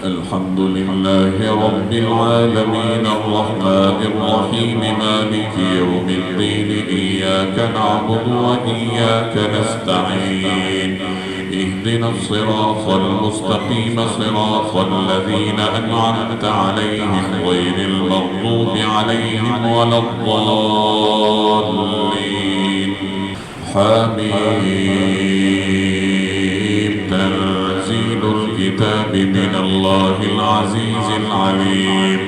الحمد لله رب العالمين الرحمن الرحيم مالك يوم الدين إياك نعبد وإياك نستعين اهدنا الصراط المستقيم صراط الذين أنعمت عليهم غير المغضوب عليهم ولا الضالين حميم تنزيل الكتاب من الله العزيز العليم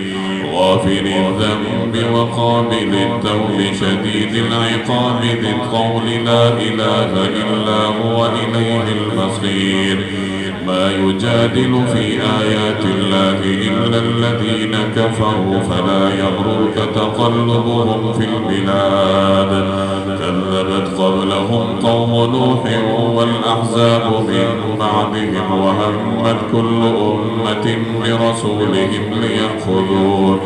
غافر الذنب وقابل التوب شديد العقاب ذي القول لا إله إلا هو إليه المصير ما يجادل في آيات الله إلا الذين كفروا فلا يغرك تقلبهم في البلاد كذبت قبلهم قوم نوح والأحزاب من بعدهم وهمت كل أمة برسولهم ليأخذوه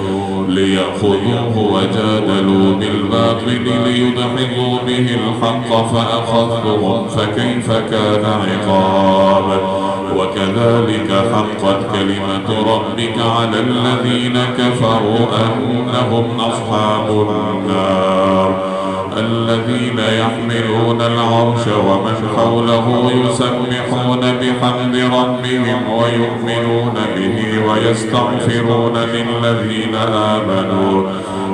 وجادلوا بالباطل ليدحضوا به الحق فأخذتهم فكيف كان عقاب وكذلك حقت كلمة ربك على الذين كفروا أنهم أصحاب النار الذين يحملون العرش ومن حوله يسبحون بحمد ربهم ويؤمنون به ويستغفرون للذين آمنوا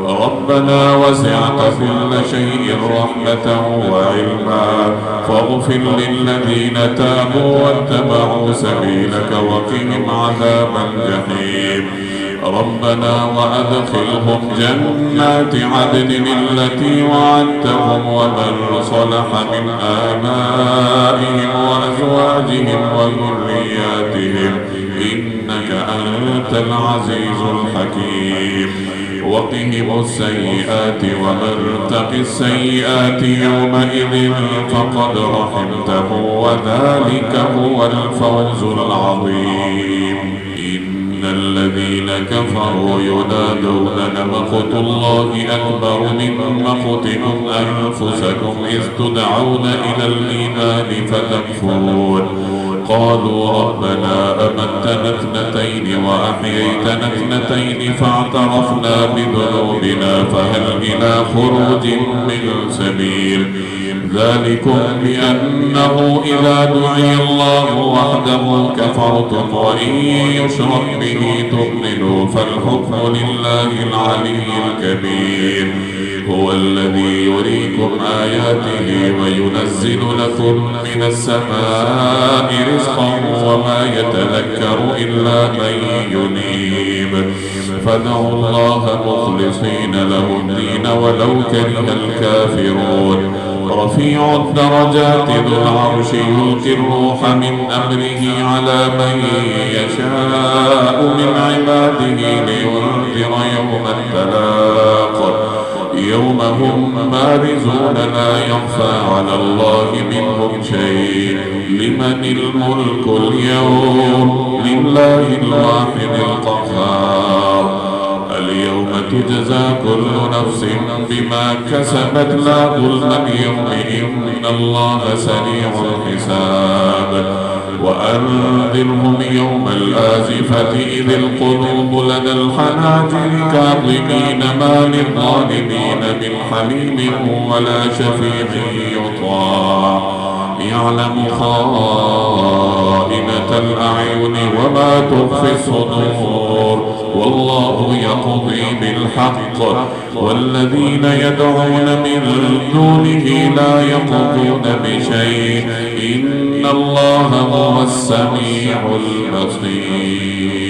ربنا وسعت كل شيء رحمة وعلما فاغفر للذين تابوا واتبعوا سبيلك وقهم عذاب الجحيم ربنا وأدخلهم جنات عدن التي وعدتهم ومن صلح من آبائهم وأزواجهم وذرياتهم إنك أنت العزيز الحكيم وقهم السيئات ومن تق السيئات يومئذ فقد رحمته وذلك هو الفوز العظيم إن الذين كفروا ينادون لمقت الله أكبر من مقتكم أنفسكم إذ تدعون إلى الإيمان فتكفرون قالوا ربنا أمتنا اثنتين وأحييتنا اثنتين فاعترفنا بذنوبنا فهل إلى خروج من سبيل ذلكم بأنه إذا دعي الله وحده كفرتم وإن يشرك به تؤمنوا فالحكم لله العلي الكبير هو الذي يريكم آياته وينزل لكم من السماء رزقا وما يتذكر إلا من ينيب فادعوا الله مخلصين له الدين ولو كره الكافرون رفيع الدرجات ذو العرش يلقي الروح من أمره على من يشاء من عباده لينذر يوم التلاق يوم هم بارزون لا يخفى على الله منهم شيء لمن الملك اليوم لله الواحد القهار اليوم تجزى كل نفس بما كسبت لا ظلم اليوم إن الله سريع الحساب وأنذرهم يوم الآزفة إذ القلوب لدى الحناجر كاظمين ما للظالمين من حميم ولا شفيع يطاع يعلم خائنة الأعين وما تخفي الصدور والله يقضي بالحق والذين يدعون من دونه لا يقضون بشيء إن الله هو السميع البصير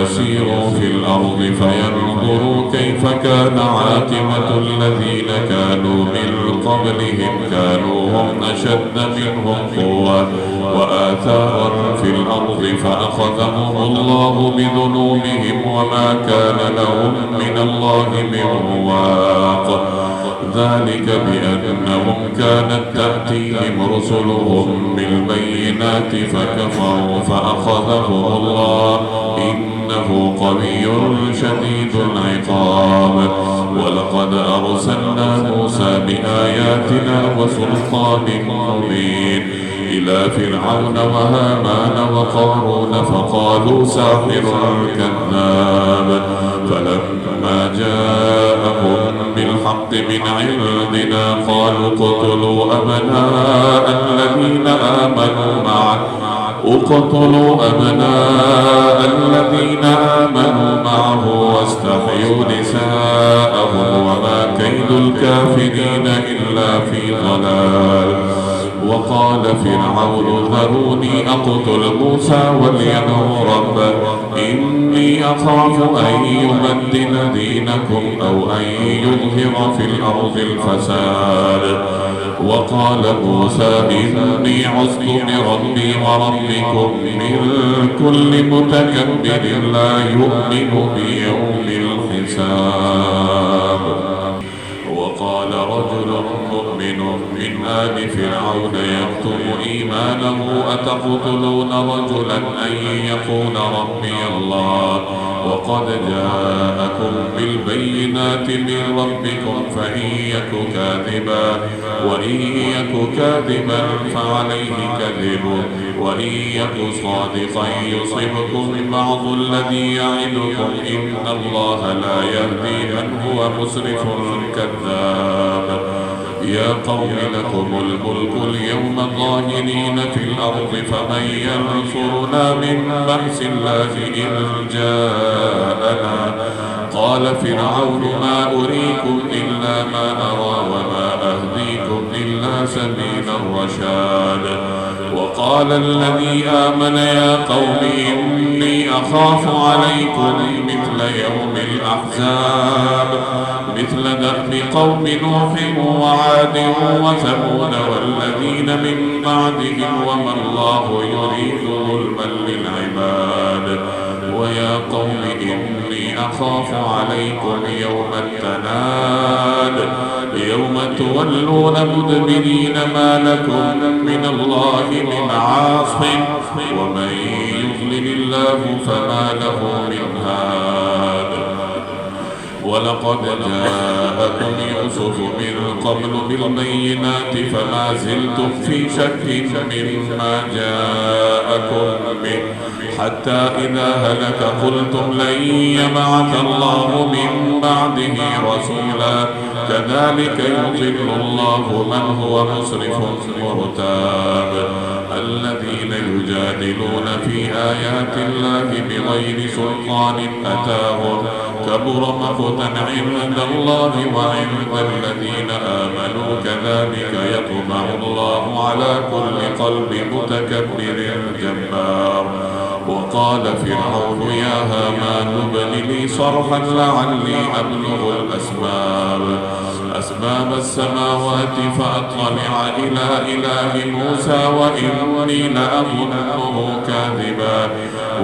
يسيروا في الأرض فينظروا كيف كان عاقبة الذين كانوا من قبلهم كانوا هم أشد منهم قوة وآثارا في الأرض فأخذهم الله بذنوبهم وما كان لهم من الله من واق ذلك بأنهم كانت تأتيهم رسلهم بالبينات فكفروا فأخذهم الله إنه قوي شديد العقاب ولقد أرسلنا موسى بآياتنا وسلطان مبين إلى فرعون وهامان وقارون فقالوا ساحر كذاب. فلما جاءهم بالحق من عندنا قالوا اقتلوا أبناء الذين آمنوا معه واستحيوا نساءهم وما كيد الكافرين إلا في ضلال. وقال فرعون ذروني أقتل موسى وليدعو ربه إني أخاف أن يبدل دينكم أو أن يظهر في الأرض الفساد. وقال موسى إني عذت بربي وربكم من كل متكبر لا يؤمن بيوم الحساب. وقال رجل مؤمن من آل فرعون يكتم إيمانه أتقتلون رجلا أن يقول ربي الله وقد جاءكم بالبينات من ربكم وإن يك كاذبا فعليه كذبه وإن يك صادقا يصبكم بعض الذي يعدكم إن الله لا يهدي من هو مسرف كذاب. يا قوم لكم الملك اليوم ظاهرين في الأرض فمن ينصرنا من بأس الله إن جاءنا. قال فرعون ما أريكم إلا ما أرى وما أهديكم إلا سبيل الرشاد. وقال الذي آمن يا قوم إني أخاف عليكم مثل يوم الأحزاب مثل دأب قوم نوح وعاد وثمود والذين من بعدهم وما الله يريد ظلما للعباد. ويا قوم إني أخاف عليكم يوم التناد يوم تولون مدبرين ما لكم من الله من عاصم ومن يضلل الله فما له من هاد. ولقد جاءكم يوسف من قبل بالبينات فما زلتم في شك مما جاءكم به حتى إذا هلك قلتم لن يبعث الله من بعده رسولا كذلك يضل الله من هو مسرف مرتاب. الذين يجادلون في آيات الله بغير سلطان أتاهم كبر مقتا عند الله وعند الذين آمنوا كذلك يطبع الله على كل قلب متكبر جبار. وقال فرعون يا هامان ابن لي صرحا لعلي أبلغ أسباب السماوات فأطلع إلى إله موسى وإني لأظنه كاذبا.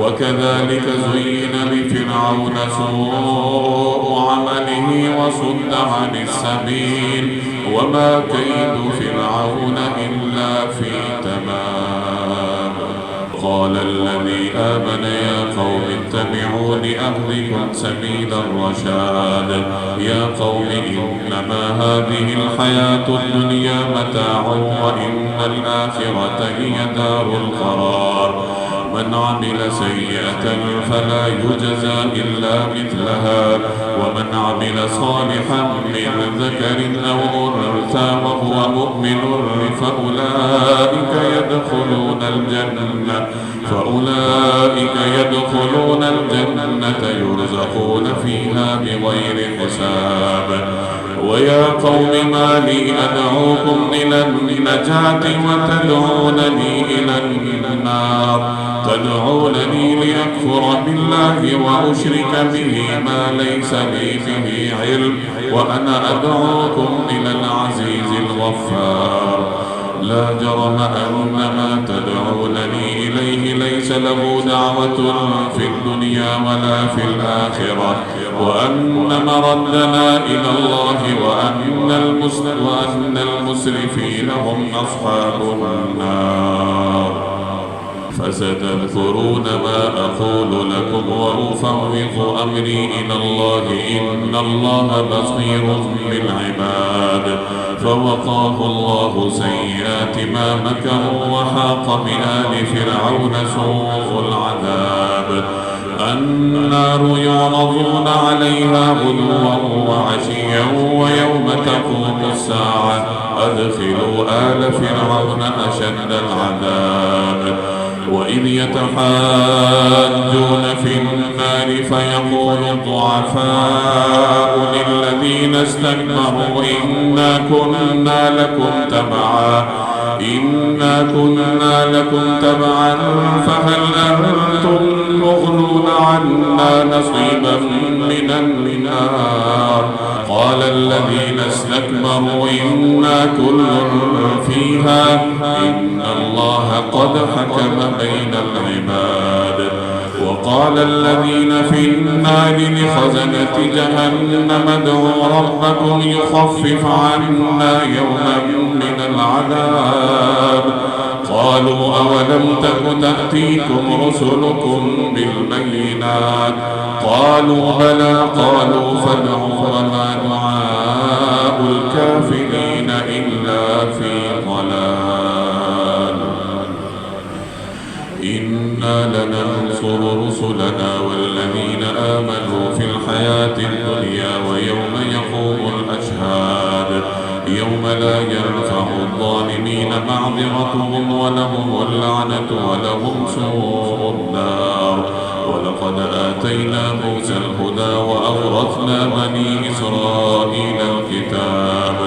وكذلك زين لفرعون سوء عمله وصد عن السبيل وما كيد فرعون إلا في تمام. قال الذي آمن يا قوم اتبعون أهدكم سبيل الرشاد. يا قوم إنما هذه الحياة الدنيا متاع وإن الآخرة هي دار القرار. من عمل سيئة فلا يجزى إلا مثلها ومن عمل صالحا من ذكر أو أنثى وهو مؤمن فأولئك يدخلون الجنة يرزقون فيها بغير حساب. ويا قوم ما لي أدعوكم إلى النجاة وتدعونني إلى النار تدعونني لأكفر بالله وأشرك به ما ليس لي به علم وأنا أدعوكم إلى العزيز الغفار. لا جرم أن ما تدعونني إليه ليس له دعوة في الدنيا ولا في الآخرة وأن مردنا إلى الله وأن المسرفين هم أصحاب النار. فستذكرون ما أقول لكم وأفوض أمري إلى الله إن الله بصير بالعباد. فوقاه الله سيئات ما مكروا وحاق بآل فرعون سوء العذاب. النار يعرضون عليها غدوا وعشيا ويوم تقوم الساعة أدخلوا آل فرعون أشد العذاب. وإذ يتحاجون في النار فيقول الضعفاء للذين استكبروا إنا كنا لكم تبعا فهل أنتم مغنون عنا نصيبا من النار. قال الذين استكبروا إنا كل فيها إن الله قد حكم بين العباد. وقال الذين في النار لخزنة جهنم ادعوا ربكم يخفف عنا يوما من العذاب. قالوا أولم تك تأتيكم رسلكم بالبينات قالوا بلى قالوا فادعوا وما دعاء الكافرين إلا في ضلال. إنا لننصر رسلنا والذين آمنوا في الحياة الدنيا ويوم يقوم الأشهاد يوم لا ينفع الظالمين معذرتهم ولهم اللعنة ولهم سوء الدار. ولقد آتينا موسى الهدى وأورثنا بني إسرائيل الكتاب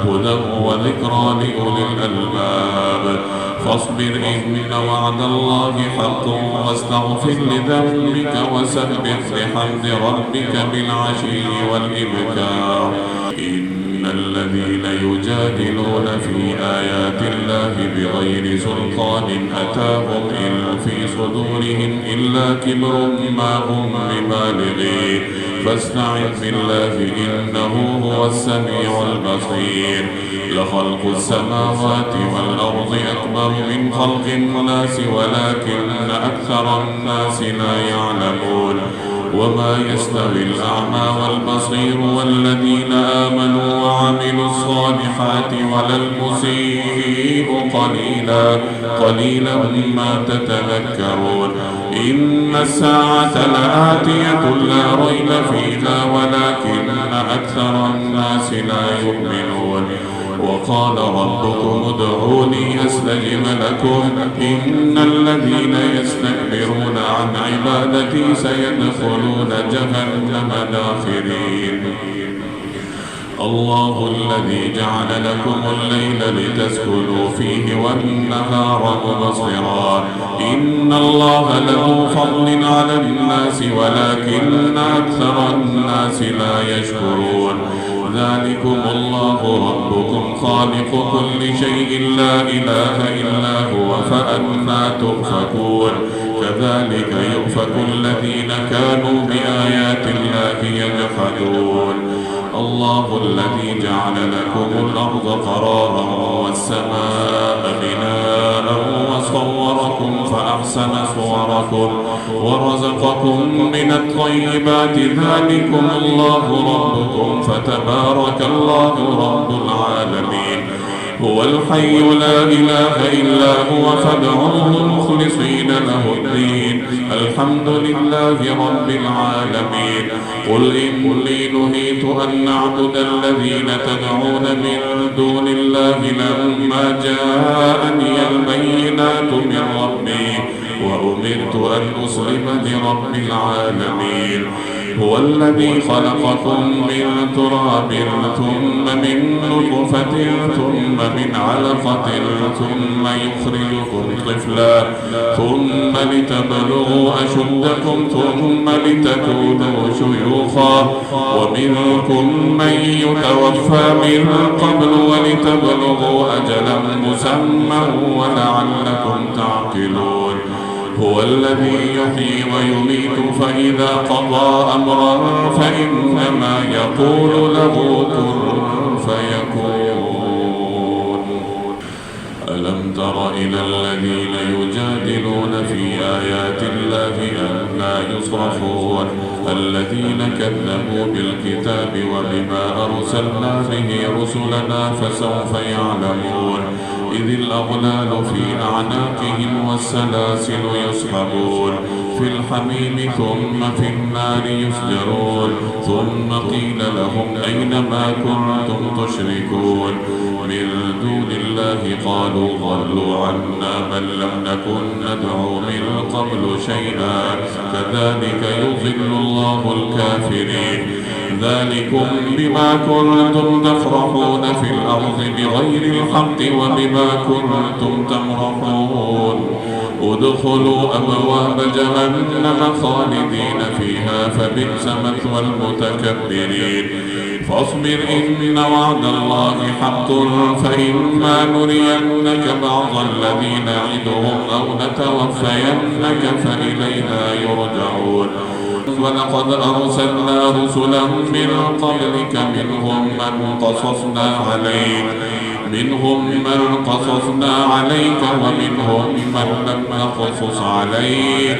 هدى وذكرى لأولي الألباب. فاصبر إن وعد الله حق واستغفر لذنبك وسبح بحمد ربك بالعشي والإبكار. إن الذين يجادلون في آيات الله بغير سلطان أتاهم إن في صدورهم إلا كبر ما هم ببالغيه فاستعذ بالله إنه هو السميع البصير. لخلق السماوات والأرض أكبر من خلق الناس ولكن أكثر الناس لا يعلمون. وما يستوي الأعمى والبصير والذين آمنوا وعملوا الصالحات ولا المسيء قليلا ما تتذكرون. إن الساعة لآتية لا ريب فيها ولكن أكثر الناس لا يؤمنون. وقال ربكم ادعوني أستجب لكم إن الذين يستكبرون عن عبادتي سيدخلون جهنم داخرين. الله الذي جعل لكم الليل لتسكنوا فيه والنهار مبصرا إن الله له فضل على الناس ولكن أكثر الناس لا يشكرون. ذلكم الله ربكم خالق كل شيء لا إله إلا هو فأنى تؤفكون. كذلك يؤفك الذين كانوا بآيات الله يجحدون. الله الذي جعل لكم الأرض قرارا والسماء بناء وصوركم فأحسن صوركم ورزقكم من الطيبات ذلكم الله ربكم فتبارك الله رب العالمين. هو الحي لا إله إلا هو فادعوه مخلصين له الدين الحمد لله رب العالمين. قل إني نهيت أن أعبد الذين تدعون من دون الله لما جاءني البينات من ربي وأمرت أن أسلم لرب العالمين. هو الذي خلقكم من تراب ثم من نطفة ثم من علقة ثم يخرجكم طفلا ثم لتبلغوا أشدكم ثم لتكونوا شيوخا ومنكم من يتوفى من قبل ولتبلغوا أجلا مسمى ولعلكم تعقلون. هو الذي يحيي ويميت فإذا قضى أمرا فإنما يقول له كن فيكون. ألم تر إلى الذين يجادلون في آيات الله أنا يصرفون الذين كذبوا بالكتاب وبما أرسلنا به رسلنا فسوف يعلمون إذ الأغلال في أعناقهم والسلاسل يسحبون في الحميم ثم في النار يسجرون ثم قيل لهم أين ما كنتم تشركون من دون الله قالوا ضلوا عنا بل لم نكن ندعو من قبل شيئا كذلك يضل الله الكافرين ذلكم بما كنتم تفرحون في الأرض بغير الحق وبما كنتم تمرحون ادخلوا أبواب جهنم خالدين فيها فبئس مثوى المتكبرين فاصبر إن وعد الله حق فإما نرينك بعض الذي نعدهم أو نتوفينك فإلينا يرجعون ولقد أرسلنا رسلا من قبلك منهم من قصصنا عليك ومنهم من لم نقصص عليك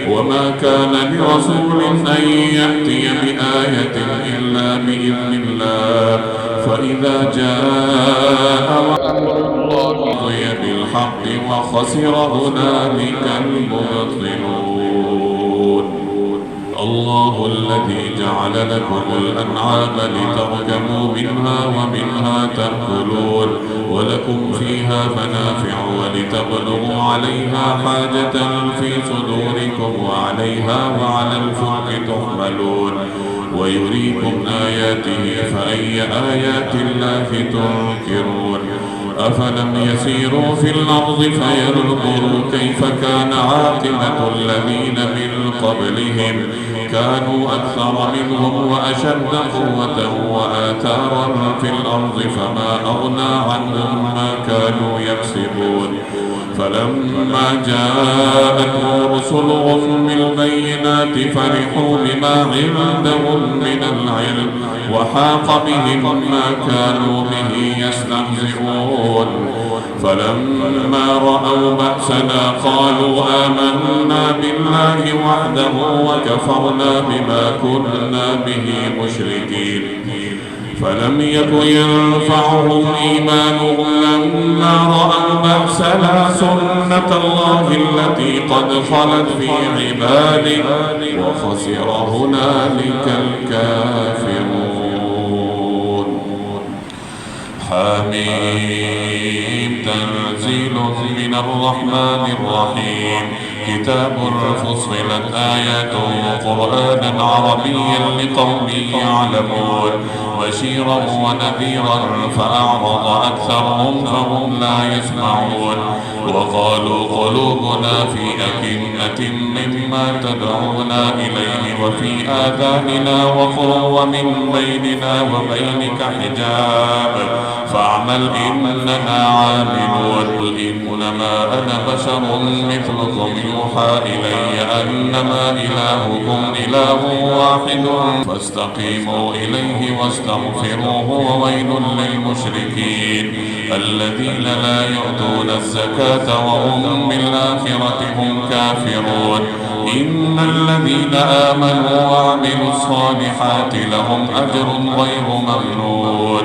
وما كان لرسول أن يأتي بآية إلا بإذن الله فإذا جاء وأمر الله قضي بالحق وخسر هنالك المبطلون الله الذي جعل لكم الأنعام لتركبوا منها ومنها تأكلون ولكم فيها منافع ولتبلغوا عليها حاجة في صدوركم وعليها وعلى الفلك تحملون ويريكم آياته فأي آيات الله تنكرون أفلم يسيروا في الأرض فينظروا كيف كان عاقبة الذين من قبلهم كانوا أكثر منهم وأشد قوة وآثارا في الأرض فما أغنى عنهم ما كانوا يكسبون فلما جاءتهم رسلهم بالبينات فرحوا بما عندهم من العلم وحاق بهم ما كانوا به يستهزئون فلما رأوا بأسنا قالوا آمنا بالله وحده وكفرنا بما كنا به مشركين فلم يكن ينفعهم إيمانهم لما رأوا بأسنا سنة الله التي قد خلت في عباده وخسر هنالك الكافرون حميم تنزيل من الرحمن الرحيم كتاب فصلت آياته قرآنا عربيا لقوم يعلمون بشيرا ونذيرا فأعرض أكثرهم فهم لا يسمعون وقالوا قلوبنا في أكنة مما تدعونا إليه وفي آذاننا وقر ومن بيننا وبينك حجاب فاعمل إننا عاملون قل إنما أنا بشر مثلكم يوحى إلي أنما إلهكم إله واحد فاستقيموا إليه واستغفروه وويل للمشركين الذين لا يؤتون الزكاة وهم بالآخرة هم كافرون إن الذين آمنوا وعملوا الصالحات لهم أجر غير ممنون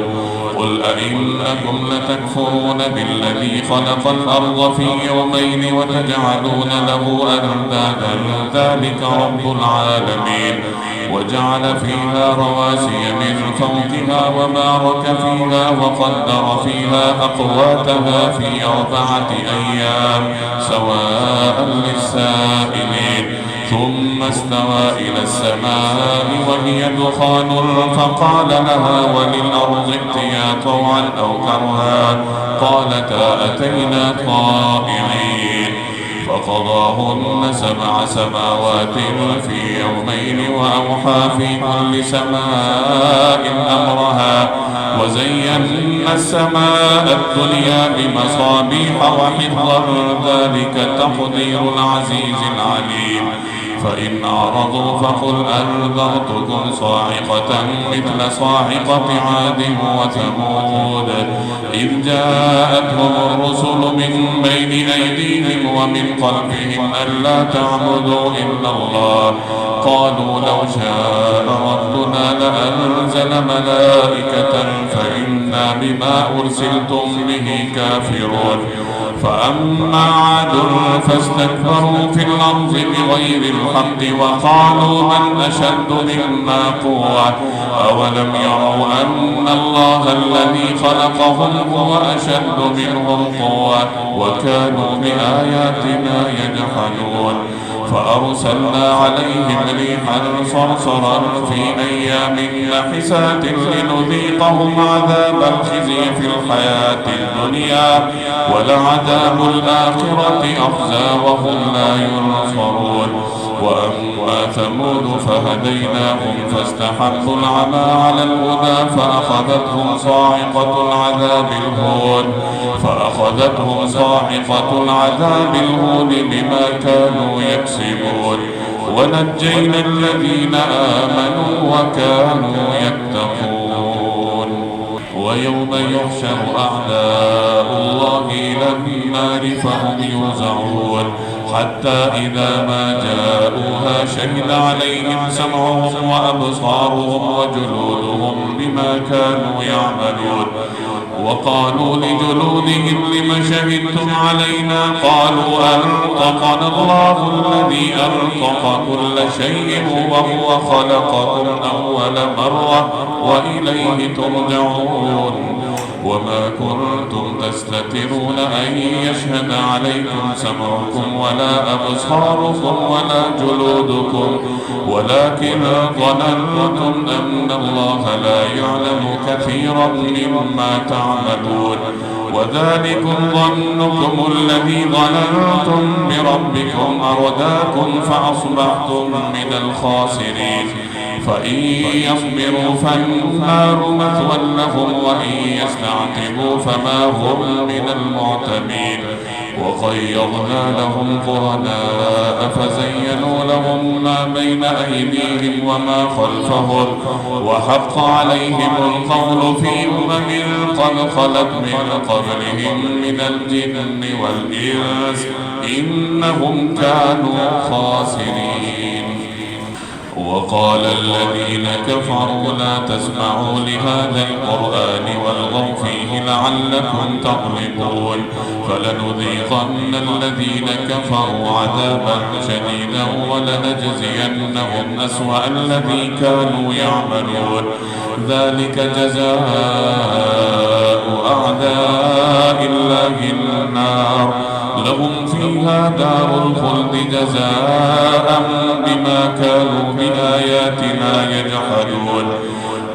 قل أئنكم لتكفرون بالذي خلق الأرض في يومين وتجعلون له أندادا ذلك رب العالمين وجعل فيها رواسي من فوقها وبارك فيها وقدر فيها أقواتها في 4 أيام سواء للسائلين ثم استوى إلى السماء وهي دخان فقال لها وللأرض ائتيا طوعا أو كرها قالتا أتينا طائعين فقضاهن 7 سماوات في يومين وأوحى في كل سماء أمرها وزينا السماء الدنيا بمصابيح وحفظا ذلك تقدير العزيز العليم فإن أعرضوا فقل أنذرتكم صاعقة مثل صاعقة عاد وثمود إذ جاءتهم الرسل من بين أيديهم ومن خلفهم ألا تعبدوا إلا الله قالوا لو شاء ربنا لأنزل ملائكة فإنا بما أرسلتم به كافرون فأما عاد فاستكبروا في الأرض بغير الحق وقالوا من أشد منا قوة أولم يروا أن الله الذي خلقهم هو أشد منهم قوة وكانوا بآياتنا يجحدون فأرسلنا عليهم ريحا صرصرا في أيام نحسات لنذيقهم عذاب الخزي في الحياة الدنيا ولعذاب الآخرة أخزى وهم لا ينصرون وأما ثمود فهديناهم فاستحبوا العمى على الهدى فأخذتهم صاعقة العذاب الهون بما كانوا يكسبون ونجينا الذين آمنوا وكانوا يتقون ويوم يحشر أعداء الله إلى النار فهم يوزعون حتى إذا ما جاءوها شهد عليهم سمعهم وأبصارهم وجلودهم بما كانوا يعملون وقالوا لجلودهم لم شهدتم علينا قالوا أنطقنا الله الذي أنطق كل شيء وهو خلقكم أول مرة وإليه ترجعون وما كنتم تستترون أن يشهد عليكم سمعكم ولا أبصاركم ولا جلودكم ولكن ظننتم أن الله لا يعلم كثيرا مما تعملون وذلكم ظنكم الذي ظننتم بربكم أرداكم فأصبحتم من الخاسرين فإن يصبروا فالنار مثوى لهم وإن يستعتبوا فما هم من المعتبين وقيضنا لهم قرناء فزينوا لهم ما بين أيديهم وما خلفهم وحق عليهم القول في قد خلت من قبلهم من الجن والإنس إنهم كانوا خاسرين وقال الذين كفروا لا تسمعوا لهذا القرآن والغوا فيه لعلكم تغلبون فلنذيقن الذين كفروا عذابا شديدا ولنجزينهم أسوأ الذي كانوا يعملون ذلك جزاء أعداء الله النار لهم فيها دار الخلد جزاء بما كانوا بآياتنا يجحدون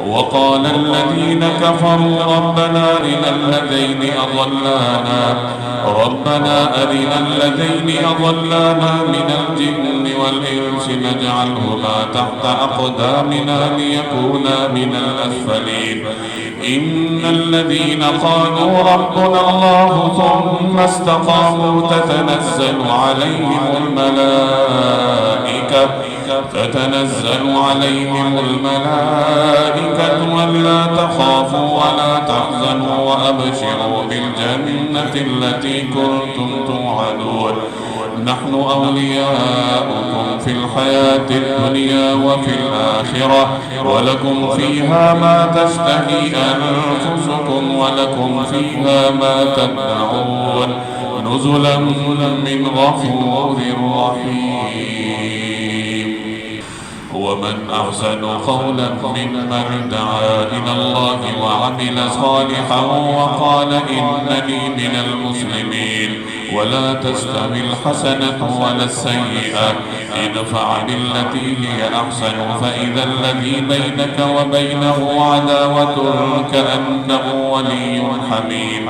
وقال الذين كفروا ربنا أرنا الذين أضلانا من الجن والإنس نجعلهما تحت أقدامنا ليكونا من الأسفلين إن الذين قالوا ربنا الله ثم استقاموا تتنزل عليهم الملائكة ولا تخافوا ولا تحزنوا وأبشروا بالجنة التي كنتم توعدون نحن أولياؤكم في الحياة الدنيا وفي الآخرة ولكم فيها ما تشتهي أنفسكم ولكم فيها ما تدعون نزلا من غفور رحيم ومن أحسن قولا ممن دعا إلى الله وعمل صالحا وقال إنني من المسلمين ولا تستوي الحسنة ولا السيئة ادفع بالتي هي أحسن فإذا الذي بينك وبينه عداوة كأنه ولي حميم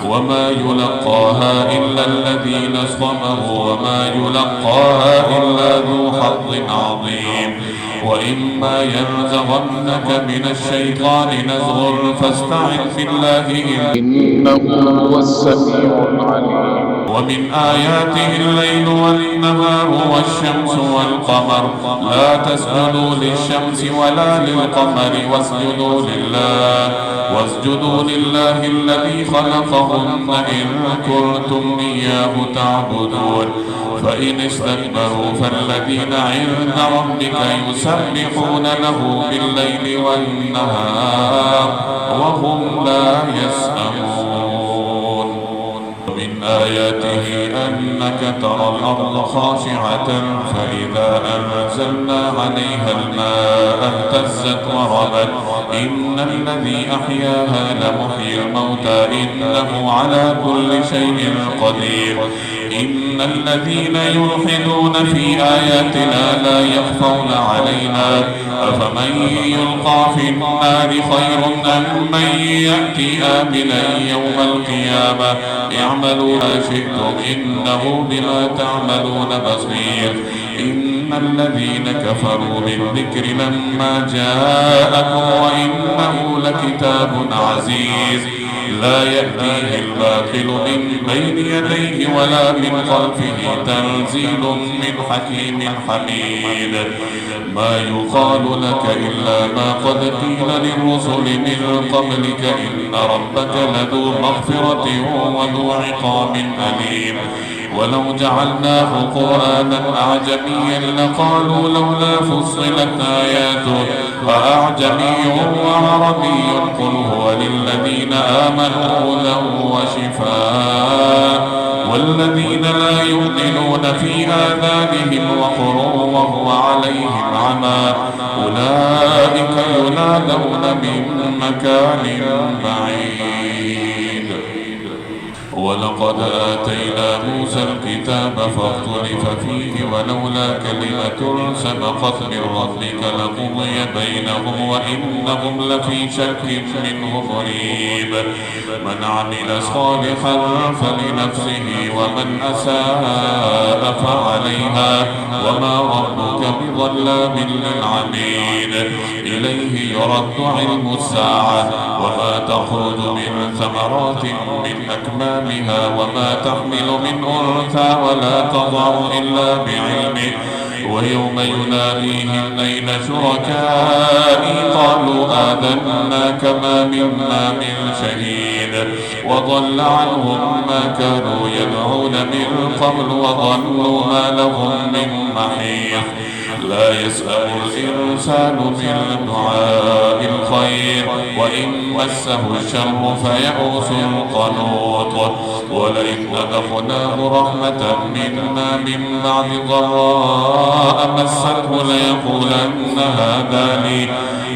وما يلقاها إلا الذين صبروا وما يلقاها إلا ذو حظ عظيم وإما ينزغنك من الشيطان نزغ فاستعذ بالله إنه هو السميع العليم ومن آياته الليل والنهار والشمس والقمر لا تسجدوا للشمس ولا للقمر واسجدوا لله الذي خلقهن إن كنتم إياه تعبدون فإن استكبروا فالذين عند ربك يسبحون له بالليل والنهار وهم لا يسأمون. ومن آياته أنك ترى الأرض خاشعة فإذا أنزلنا عليها الماء اهتزت وربت إن الذي أحياها لمحيي الموتى إنه على كل شيء قدير. إن الذين يلحدون في آياتنا لا يخفون علينا أفمن يلقى في النار خير أم من يأتي آمنا يوم القيامة اعملوا ما شئتم إنه بما تعملون بصير. إن الذين كفروا بالذكر لما جاءكم وإنه لكتاب عزيز لا يأتيه الباطل من بين يديه ولا من خلفه تنزيل من حكيم حميد. ما يقال لك إلا ما قد قيل للرسل من قبلك إن ربك لذو مغفرة وذو عقاب أليم. ولو جعلناه قرآنا أعجميا لقالوا لولا فصلت آياته أأعجمي وعربي قل هو للذين آمنوا هدى وشفاء والذين لا يؤمنون في آذانهم وقر وهو عليهم عمى أولئك ينادون من مكان بعيد. ولقد آتينا موسى الكتاب فاختلف فيه ولولا كلمة سبقت من ربك لقضي بينهم وإنهم لفي شك منه مريب. من عمل صالحا فلنفسه ومن أساء فعليها وما ربك بظلام للعبيد. إليه يرد علم الساعة وما تخرج من ثمرات من أكمامها وما تحمل من أنثى ولا تضع إلا بعلمه. ويوم يناديهم أين شركائي قالوا آذناك ما منا من شهيد وضل عنهم ما كانوا يدعون من قبل وظنوا ما لهم من محيص. لا يسأم الإنسان من دعاء الخير وإن مسه الشر فيئوس قنوط. ولئن أذقناه رحمة منا من بعد ضراء مسته ليقولن هذا لي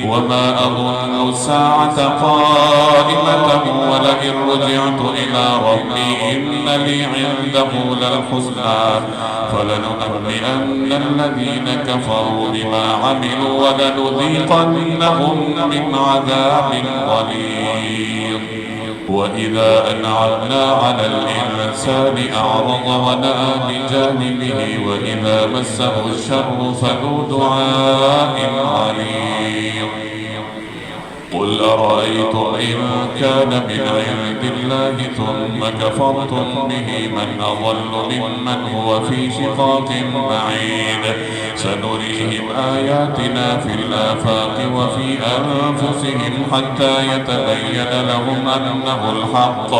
وما أظن الساعة قائمة ولئن رجعت إلى ربي إن لي عنده للحسنى فلننبئن الذين كفروا بما عملوا ولنذيقنهم من عذاب غليظ. وإذا أنعمنا على الإنسان أعرض ونأى بجانبه وإذا مسه الشر فذو دعاء عريض. قل أرأيتم إن كان من عند الله ثم كفرتم به من أضل ممن هو في شقاق بعيد. سنريهم آياتنا في الآفاق وفي أنفسهم حتى يتبين لهم أنه الحق.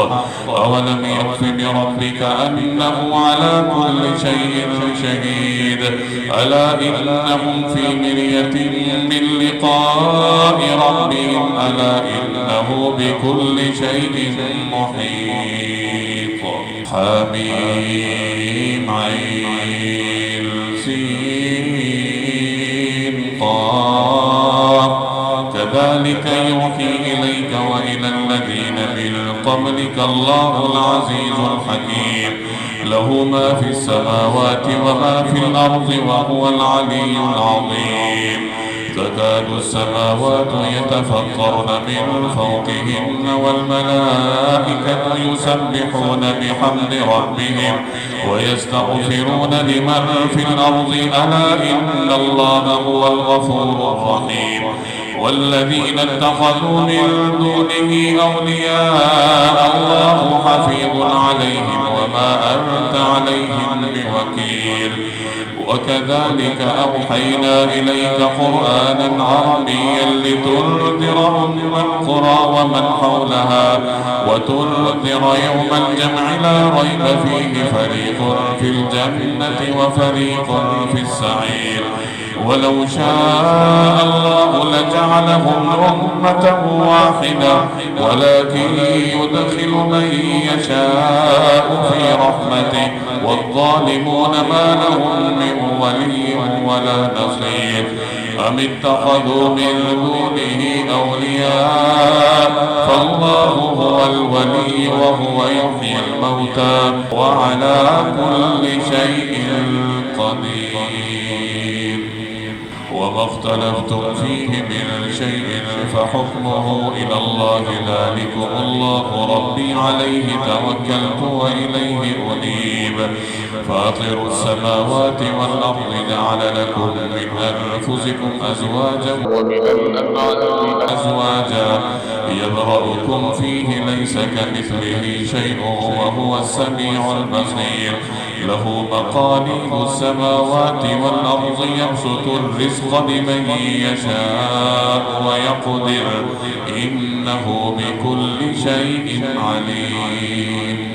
أولم يكف بربك أنه على كل شيء شهيد. ألا إنهم في مرية من لقاء ربهم ألا إنه بكل شيء محيط. حميم عين سين قاف كذلك يوحي إليك وإلى الذين من قبلك الله العزيز الحكيم. له ما في السماوات وما في الأرض وهو العلي العظيم. تكاد السماوات يتفطرن من فوقهن والملائكة يسبحون بحمد ربهم ويستغفرون لمن في الأرض ألا إن الله هو الغفور الرحيم. والذين اتخذوا من دونه أولياء الله حفيظ عليهم وما أنت عليهم بوكيل. وكذلك أوحينا إليك قرآنا عربيا لتنذر أم القرى ومن حولها وتنذر يوم الجمع لا ريب فيه فريق في الجنة وفريق في السعير. ولو شاء الله لجعلهم أمة واحدة ولكن يدخل من يشاء في رحمته والظالمون ما لهم من ولي ولا نصير. أم اتخذوا من دونه أولياء فالله هو الولي وهو يحيي الموتى وعلى كل شيء قدير. وما اختلفتم فيه من شيء فحكمه إلى الله ذلكم الله ربي عليه توكلت وإليه أنيب. فاطر السماوات والأرض جعل لكم من أنفسكم أزواجا ومن الأنعام أزواجا يذرأكم فيه ليس كمثله شيء وهو السميع البصير. له مقاليد السماوات والأرض يبسط الرزق لمن يشاء ويقدر إنه بكل شيء عليم.